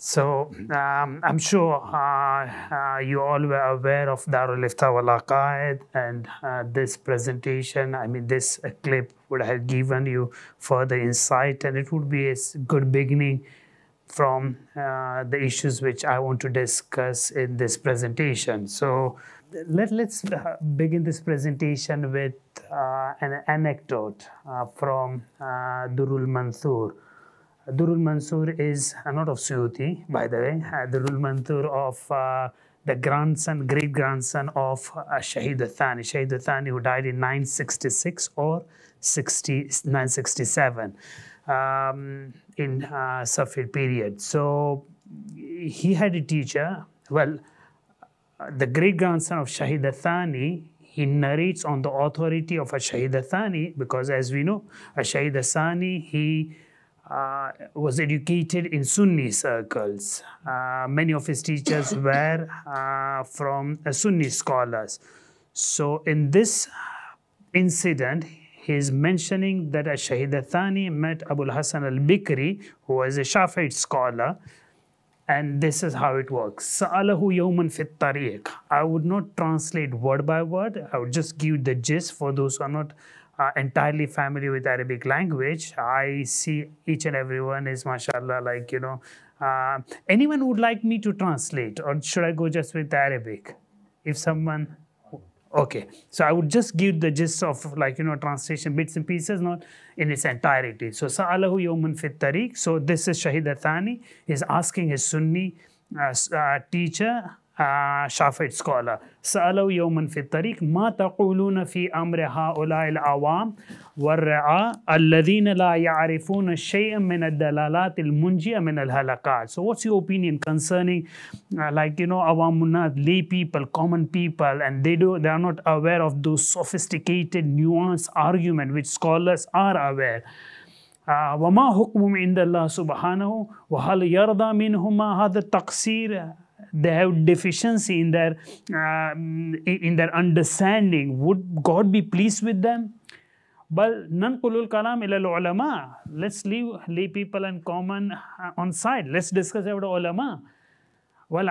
So I'm sure you all were aware of al-Iftāʾ wal-ʿAqāʿid, and this presentation, I mean this clip would have given you further insight, and it would be a good beginning from the issues which I want to discuss in this presentation. So let's begin this presentation with an anecdote from Durrul Mansur. Durrul Mansur is not of Suyuti, by the way. Durrul Mansur of the grandson, great-grandson of Shahid al-Thani. Shahid al-Thani, who died in 966 or 967 in Safid period. So he had a teacher. Well, the great-grandson of Shahid al-Thani, he narrates on the authority of Shahid al-Thani, because as we know, Shahid al-Thani, he was educated in Sunni circles. Many of his teachers were from Sunni scholars. So in this incident, he is mentioning that Shahid al-Thani met Abul Hasan al-Bikri, who was a Shafi'ite scholar, and this is how it works. Sa'alahu yawman fit tariq. I would not translate word by word. I would just give the gist for those who are not entirely familiar with Arabic language. I see each and everyone is, mashallah, like, you know. Anyone would like me to translate, or should I go just with Arabic? If someone... Okay, so I would just give the gist of, like, you know, translation, bits and pieces, not in its entirety. So, Sa'alahu yawman fit tariq. So, this is Shahid al-Thani. He's asking his Sunni teacher, Shafi'ite scholar, Sa'alahu yawman fit tariq, ma taquluna fi amri ha'ulai al-awam wal-ra'a alladhina la ya'rifuna shay'an min ad-dalalat al-munjiya min al-halaqat. So what's your opinion concerning like, you know, awamunat, lay people, common people, and they are not aware of those sophisticated, nuanced argument which scholars are aware. وَمَا حُكْمُهُمْ عِنْدَ اللَّهِ سُبْحَانَهُ وَهَلْ يَرْضَى مِنْهُمَا هَذَا التَّقْصِيرِ. They have deficiency in their understanding. Would God be pleased with them? But nanqulul kalam ila ulama. Let's leave lay people and common on side. Let's discuss about ulama. Well,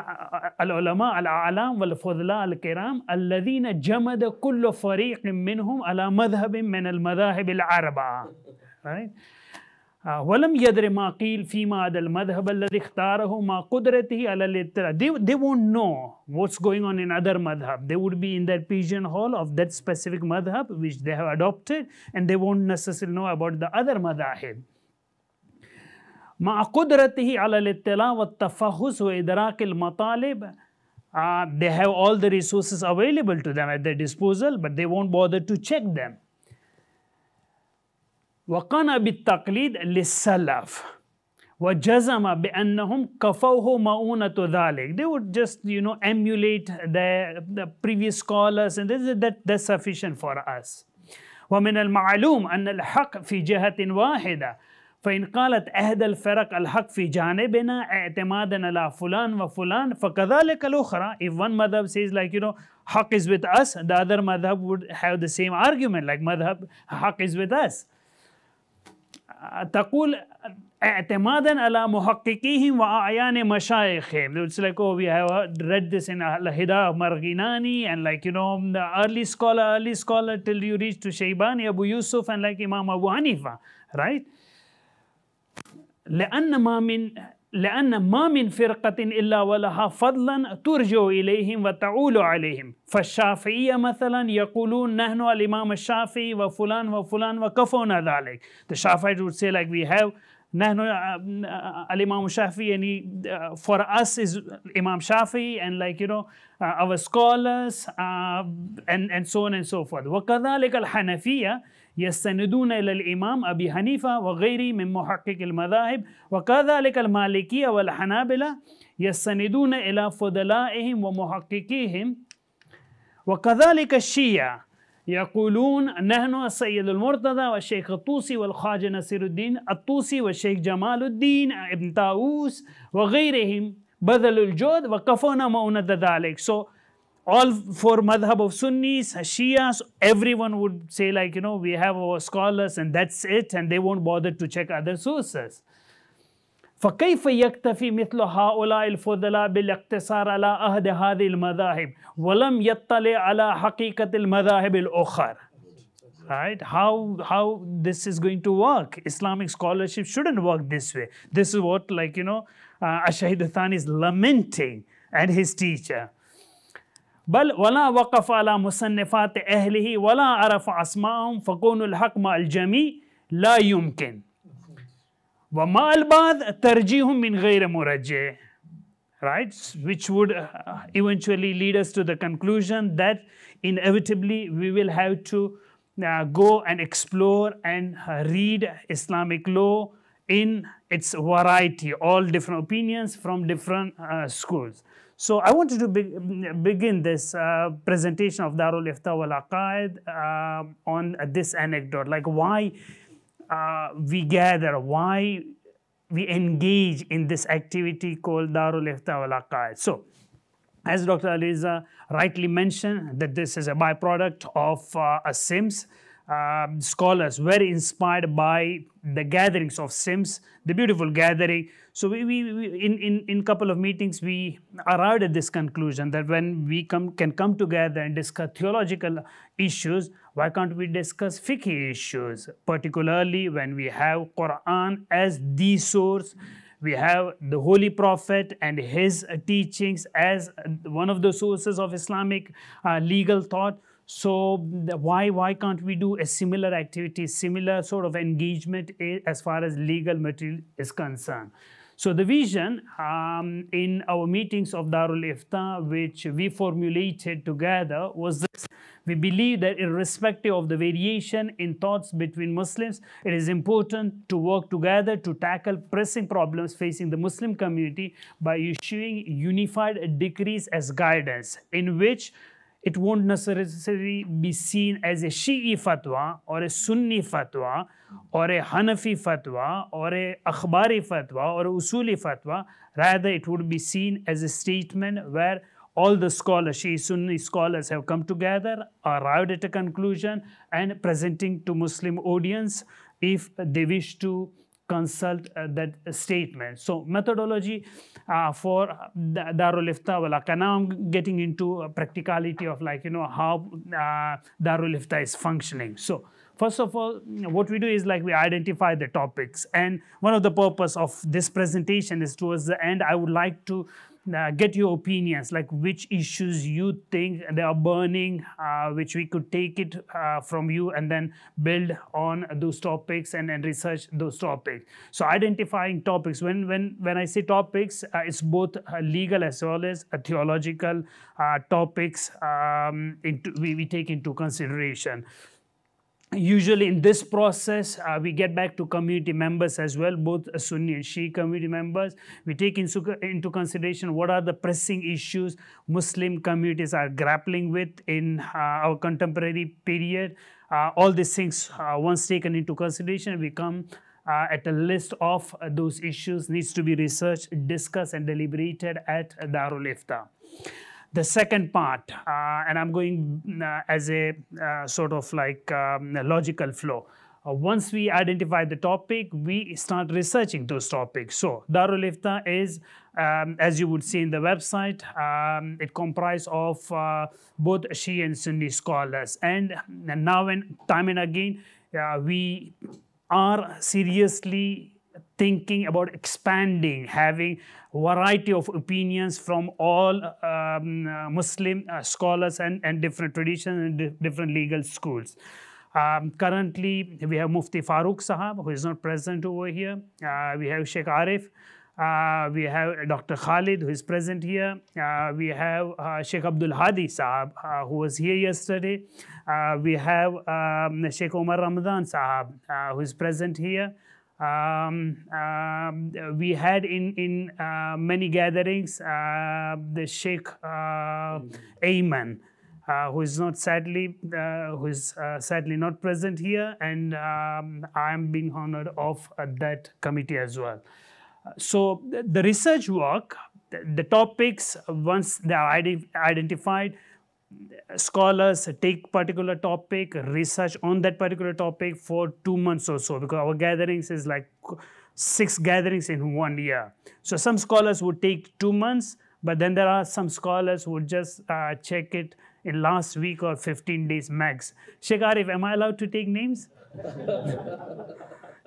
al-ulama al-a'lam wal-fudla al-kiram alladhina jamada kullu fariqin minhum ala madhhabin min al-madahib al-arba'a. Right? ولم يدر ما قيل فيما هذا المذهب الذي اختاره ما قدرته على الاطلاع. They won't know what's going on in other madhab. They would be in that pigeonhole of that specific madhab which they have adopted, and they won't necessarily know about the other madahib. مع قدرته على الاطلاع والتفحص وإدراك المطالب. They have all the resources available to them at their disposal, but they won't bother to check them. وقنا بالتقليد للسلف وجزم بأنهم كفوه مؤونة ذلك. They would just, you know, emulate the previous scholars, and that's sufficient for us. ومن المعلوم أن الحق في جهة واحدة فإن قالت إحدى الفرق الحق في جانبنا اعتمادا على فلان وفلان فكذلك الأخرى. If one madhab says, like, you know, haq is with us, the other madhab would have the same argument, like madhab haq is with us. تقول اعتمادا على محققيهم وأعيان مشايخهم. It's like, oh, we have read this in Al-Hidayah Marghinani, and, like, you know, the early scholar till you reach to Shaybani, Abu Yusuf, and like Imam Abu Hanifa, right? لأن ما من فرقة إلا ولها فضلا ترجع إليهم وتعول عليهم. فالشافعية مثلا يقولون نحن الإمام الشافعي وفلان وفلان وكفونا ذلك. The Shafi'ites would say, like, we have نحن الإمام الشافعي, and for us is Imam Shafi'i, and, like, you know, our scholars, and so on and so forth. وكذلك الحنفية يستندون إلى الإمام أبي حنيفة وغيره من محقق المذاهب. وكذلك المالكية والحنابلة يستندون إلى فضلائهم ومحققيهم. وكذلك الشيعة يقولون نحن السيد المرتضى والشيخ الطوسي والخواجة نصير الدين الطوسي والشيخ جمال الدين ابن طاووس وغيرهم بذلوا الجهد وكفونا مؤونة ذلك. So all four madhab of Sunnis, Shias, everyone would say, like, you know, we have our scholars and that's it, and they won't bother to check other sources. فكيف يكتفي مثل هؤلاء الفضلاء بالاقتصار على عهد هذه المذاهب ولم يطلع على حقيقة المذاهب الأخرى? Right? How this is going to work? Islamic scholarship shouldn't work this way. This is what, like, Ash-Shahid al-Thani is lamenting and his teacher. بل ولا وقف على مصنفات أهله ولا عرف أسماءهم فكون الحق مع الجميع لا يمكن ومع البعض ترجيح من غير مرجح. Right? Which would eventually lead us to the conclusion that inevitably we will have to go and explore and read Islamic law in its variety, all different opinions from different schools. So I wanted to begin this presentation of Darul Iftāʾ wal Aqāid on this anecdote, like why we gather, why we engage in this activity called Darul IftāÐ wal Aqāid. So, as Dr. Aliza rightly mentioned, that this is a byproduct of a CIMS. Scholars were inspired by the gatherings of CIMS, the beautiful gathering. So in couple of meetings, we arrived at this conclusion that when we can come together and discuss theological issues, why can't we discuss fiqh issues, particularly when we have Quran as the source, we have the Holy Prophet and his teachings as one of the sources of Islamic legal thought. So why can't we do a similar activity, similar sort of engagement as far as legal material is concerned? So the vision in our meetings of Darul IftāÐ, which we formulated together, was this. We believe that irrespective of the variation in thoughts between Muslims, it is important to work together to tackle pressing problems facing the Muslim community by issuing unified decrees as guidance, in which it won't necessarily be seen as a Shi'i fatwa or a Sunni fatwa or a Hanafi fatwa or a Akhbari fatwa or a Usuli fatwa. Rather, it would be seen as a statement where all the scholars, Shi'i Sunni scholars, have come together, arrived at a conclusion, and presenting to Muslim audience if they wish to consult that statement. So methodology for Darul IftāÐ wal Aqāid. Now I'm getting into a practicality of how Darul IftāÐ is functioning. So first of all, what we do is we identify the topics, and one of the purpose of this presentation is towards the end I would like to get your opinions, like which issues you think they are burning, which we could take it from you and then build on those topics and research those topics. So identifying topics, when I say topics, it's both legal as well as theological topics we take into consideration. Usually in this process, we get back to community members as well, both Sunni and Shi'i community members. We take into consideration what are the pressing issues Muslim communities are grappling with in our contemporary period. All these things, once taken into consideration, we come at a list of those issues needs to be researched, discussed, and deliberated at Darul IftāÐ. The second part, and I'm going as a sort of a logical flow. Once we identify the topic, we start researching those topics. So Darul IftāÐ is, as you would see in the website, it comprises of both Shia and Sunni scholars. And now and time and again, we are seriously thinking about expanding, having variety of opinions from all Muslim scholars and different traditions and different legal schools. Currently, we have Mufti Farooq Sahab, who is not present over here. We have Sheikh Arif. We have Dr. Khalid, who is present here. We have Sheikh Abdul Hadi Sahab, who was here yesterday. We have Sheikh Omar Ramadan Sahab, who is present here. We had in many gatherings the Sheikh Ayman, who is sadly not present here, and I am being honored of that committee as well. So the research work, the topics, once they are identified, scholars take particular topic, research on that particular topic for 2 months or so, because our gatherings is 6 gatherings in 1 year. So some scholars would take 2 months, but then there are some scholars who would just check it in last week or 15 days max. Sheikh Arif, am I allowed to take names?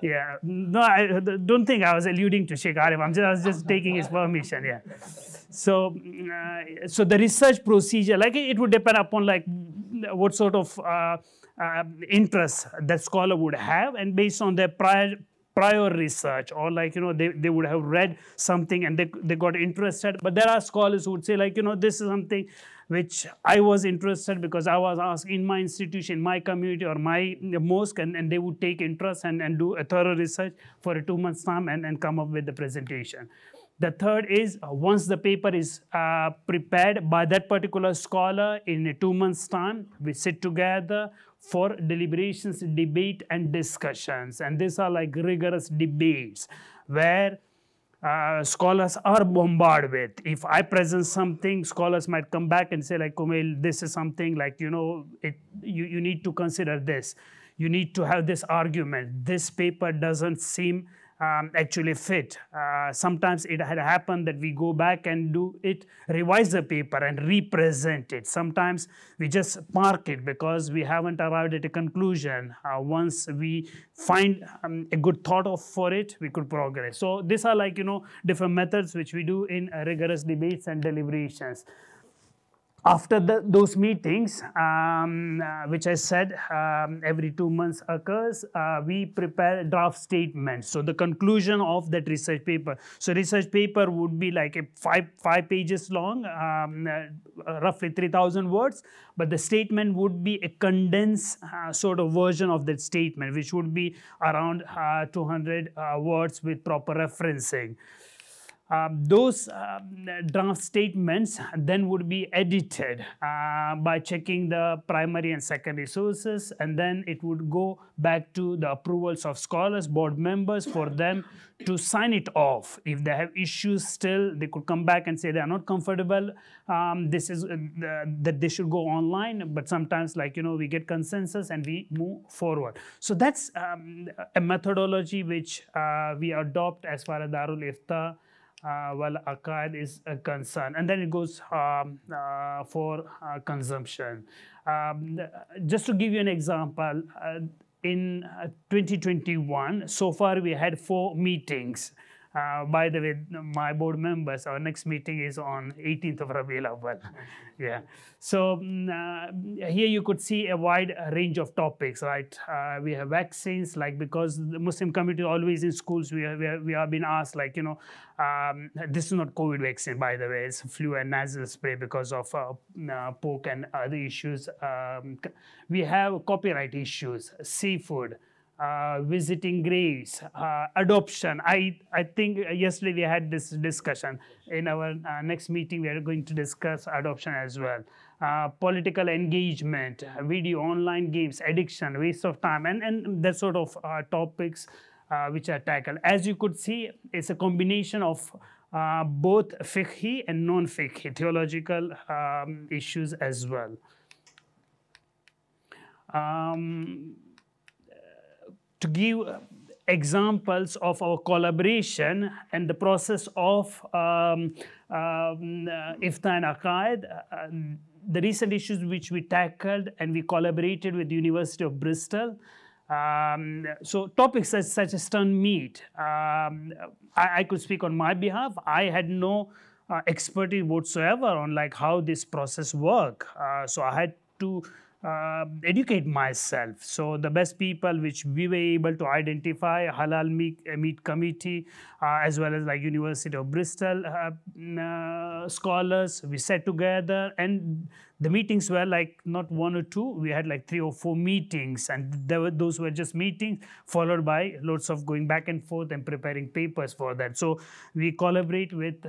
Yeah, no, I don't think I was alluding to Sheikh Arif. I was just taking his permission, yeah. So, so the research procedure, like it would depend upon like what sort of interest that scholar would have, and based on their prior research, or like, you know, they would have read something and they got interested. But there are scholars who would say like, you know, this is something which I was interested because I was asked in my institution, my community, or my mosque, and they would take interest and do a thorough research for a 2 months time and come up with the presentation. The third is once the paper is prepared by that particular scholar in a 2 months time, we sit together for deliberations, debate, and discussions. And these are like rigorous debates where scholars are bombarded with. If I present something, scholars might come back and say like, Kumail, this is something like, you know, you need to consider this. You need to have this argument. This paper doesn't seem actually fit. Sometimes it had happened that we go back and do it, revise the paper and represent it. Sometimes we just park it because we haven't arrived at a conclusion. Once we find a good thought of for it, we could progress. So these are like, you know, different methods which we do in rigorous debates and deliberations. After those meetings, which I said every 2 months occurs, we prepare draft statements. So the conclusion of that research paper. So research paper would be like a five pages long, roughly 3,000 words. But the statement would be a condensed sort of version of that statement, which would be around 200 words with proper referencing. Those draft statements then would be edited by checking the primary and secondary sources, and then it would go back to the approvals of scholars, board members, for them to sign it off. If they have issues still, they could come back and say they are not comfortable, this is that they should go online, but sometimes, like, you know, we get consensus and we move forward. So that's a methodology which we adopt as far as Darul Iftāʾ wal-Aqāid is concerned, and then it goes for consumption. Just to give you an example, in 2021, so far we had 4 meetings. By the way, my board members, our next meeting is on 18th of Rabiul Awwal. Yeah. So here you could see a wide range of topics, right? We have vaccines, like, because the Muslim community always in schools, we have been asked, like, you know, this is not COVID vaccine, by the way, it's flu and nasal spray because of pork and other issues. We have copyright issues, seafood, visiting graves, adoption. I think yesterday we had this discussion. In our next meeting, we are going to discuss adoption as well. Political engagement, video, online games, addiction, waste of time, and that sort of topics which are tackled. As you could see, it's a combination of both fiqhi and non-fiqhi, theological issues as well. To give examples of our collaboration and the process of Iftāʾ and Aqāid, the recent issues which we tackled, and we collaborated with the University of Bristol. So topics such as stun meat, I could speak on my behalf. I had no expertise whatsoever on like how this process works. So I had to educate myself. So the best people which we were able to identify, Halal Meat Committee, as well as like University of Bristol scholars, we sat together, and the meetings were like not 1 or 2, we had like 3 or 4 meetings, and those were just meetings followed by lots of going back and forth and preparing papers for that. So we collaborate with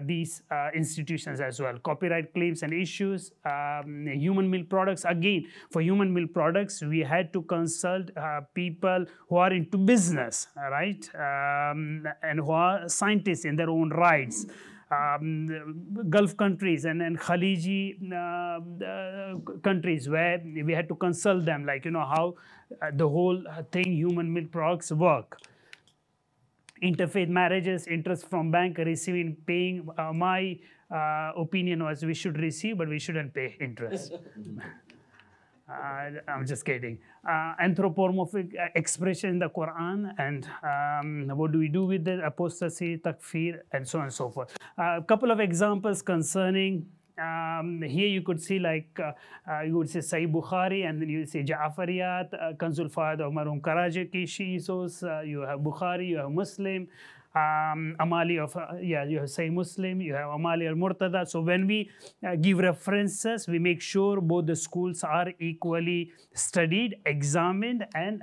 these institutions as well. Copyright claims and issues, human milk products. Again, for human milk products, we had to consult people who are into business, right, and who are scientists in their own rights. Gulf countries and Khaliji countries, where we had to consult them, like, you know, how the whole thing, human milk products, work. interfaith marriages, interest from bank, receiving, paying. My opinion was we should receive, but we shouldn't pay interest. I'm just kidding. Anthropomorphic expression in the Quran, and what do we do with the apostasy, takfir, and so on and so forth. A couple of examples concerning. Here you could see like you would say Sahih Bukhari, and then you say Ja'fariyat, Kanzul Fahd, Umarun Karaji source. You have Bukhari, you have Muslim. Amali of you have Sahih Muslim, you have Amali al-Murtada. So when we give references, we make sure both the schools are equally studied, examined, and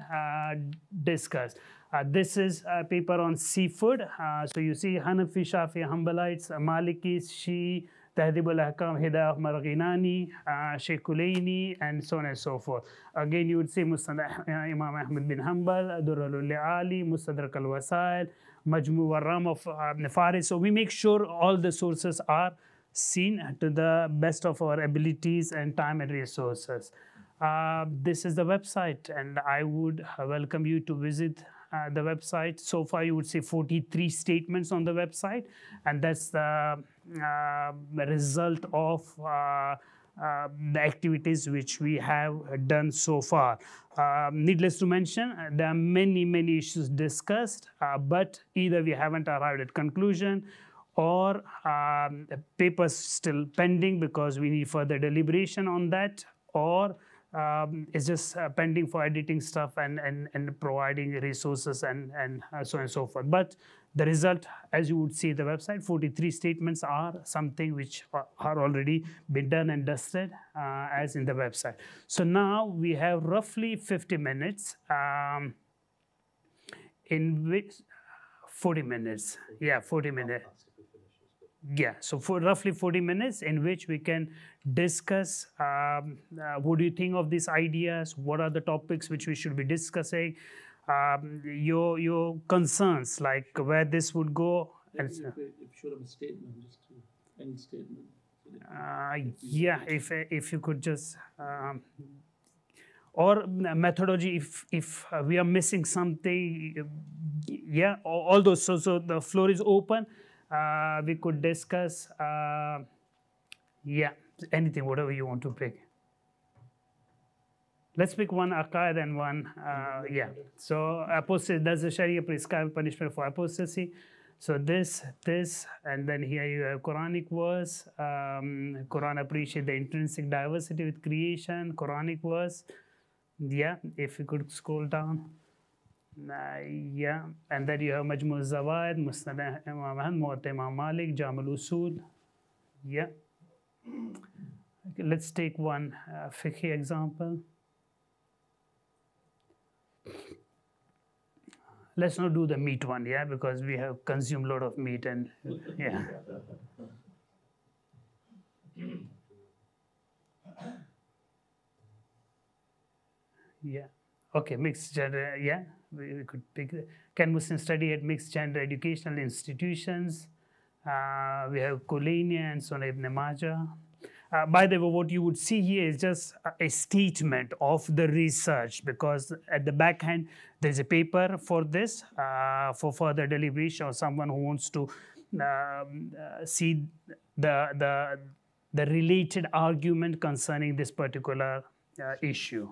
discussed. This is a paper on seafood. So you see Hanafi, Shafi, Hanbalites, Malikis, Shii, Tahdib al-Ahkam, Hidayah Marghinani, Sheikh Kulaini, and so on and so forth. Again, you would say Musnad Imam Ahmad bin Hanbal, Durrul Ali, Mustadrak al-Wasail, Majmu al-Ram of Faris. So we make sure all the sources are seen to the best of our abilities and time and resources. This is the website, and I would welcome you to visit the website. So far, you would see 43 statements on the website, and that's the result of the activities which we have done so far. Needless to mention, there are many issues discussed, but either we haven't arrived at conclusion, or papers still pending because we need further deliberation on that, or it's just pending for editing stuff and providing resources and so on and so forth. But the result, as you would see the website, 43 statements are something which are already been done and dusted as in the website. So now we have roughly 50 minutes in which 40 minutes. Yeah, 40 minutes. Yeah, so for roughly 40 minutes in which we can discuss what do you think of these ideas, what are the topics which we should be discussing, your concerns, like where this would go. If you should have a statement, just to end statement. Yeah, if you could just, or methodology, if we are missing something, yeah, all those, so the floor is open. We could discuss, yeah, anything, whatever you want to pick. Let's pick one aqāid and one, yeah. So apostasy, does the Sharia prescribe punishment for apostasy? So this, and then here you have Quranic verse. Quran appreciate the intrinsic diversity with creation. Quranic verse, yeah, if you could scroll down. Yeah, and then you have Majmu al-Zawaid, Musnad Imam Ahmad, Muwatta Imam Malik, Jam al-Usul. Yeah. Okay, let's take one fiqhi example. Let's not do the meat one, yeah, because we have consumed a lot of meat and, yeah. Yeah. Okay, mixed gender, yeah, we could pick. Can Muslims study at mixed gender educational institutions? We have Kulaini and Sunan ibn Majah. By the way, what you would see here is just a statement of the research, because at the back end, there's a paper for this, for further deliberation, or someone who wants to see the related argument concerning this particular issue.